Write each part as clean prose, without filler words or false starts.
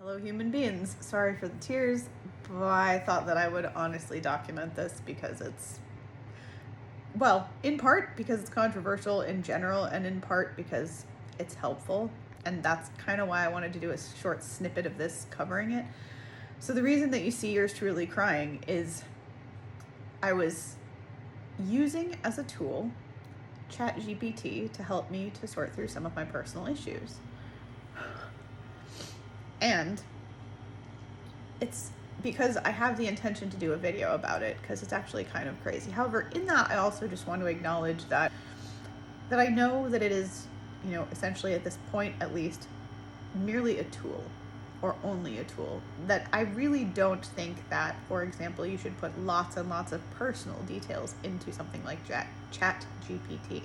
Hello, human beings. Sorry for the tears, but I thought that I would honestly document this because it's, well, in part because it's controversial in general, and in part because it's helpful. And that's kind of why I wanted to do a short snippet of this covering it. So, the reason that you see yours truly crying is I was using as a tool ChatGPT to help me to sort through some of my personal issues. And it's because I have the intention to do a video about it because it's actually kind of crazy. However, in that, I also just want to acknowledge that I know that it is, essentially at this point at least, merely a tool, or only a tool. That I really don't think that, for example, you should put lots and lots of personal details into something like ChatGPT.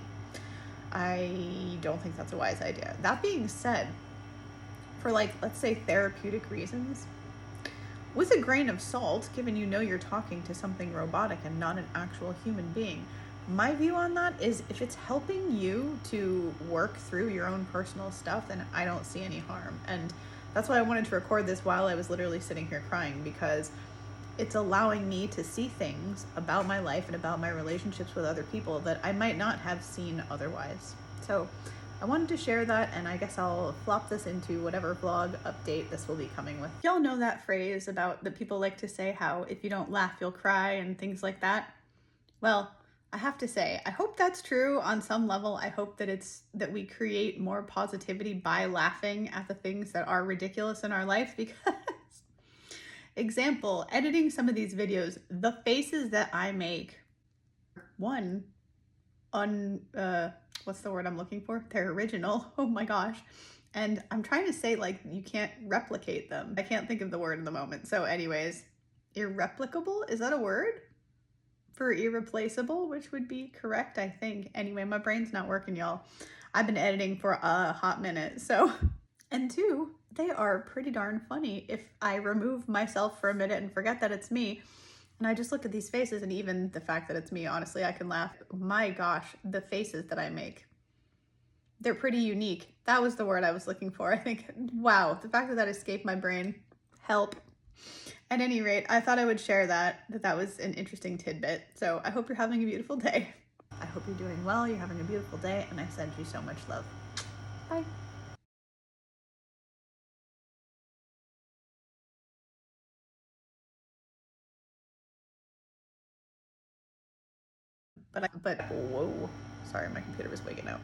I don't think that's a wise idea. That being said, for let's say therapeutic reasons, with a grain of salt, given you're talking to something robotic and not an actual human being, my view on that is if it's helping you to work through your own personal stuff, then I don't see any harm. And that's why I wanted to record this while I was literally sitting here crying, because it's allowing me to see things about my life and about my relationships with other people that I might not have seen otherwise. So I wanted to share that, and I guess I'll flop this into whatever vlog update this will be coming with. Y'all know that phrase about that people like to say, how if you don't laugh, you'll cry, and things like that? Well, I have to say, I hope that's true on some level. I hope that we create more positivity by laughing at the things that are ridiculous in our life, because example, editing some of these videos, the faces that I make, what's the word I'm looking for? They're original. Oh my gosh. And I'm trying to say, you can't replicate them. I can't think of the word in the moment. So anyways, irreplicable, is that a word? For irreplaceable, which would be correct, I think. Anyway, my brain's not working, y'all. I've been editing for a hot minute, so. And two, they are pretty darn funny if I remove myself for a minute and forget that it's me. And I just look at these faces, and even the fact that it's me, honestly, I can laugh. My gosh, the faces that I make. They're pretty unique. That was the word I was looking for. I think, wow, the fact that escaped my brain. Help. At any rate, I thought I would share that was an interesting tidbit. So I hope you're having a beautiful day. I hope you're doing well, you're having a beautiful day, and I send you so much love. Bye. But whoa, sorry, my computer was wigging out.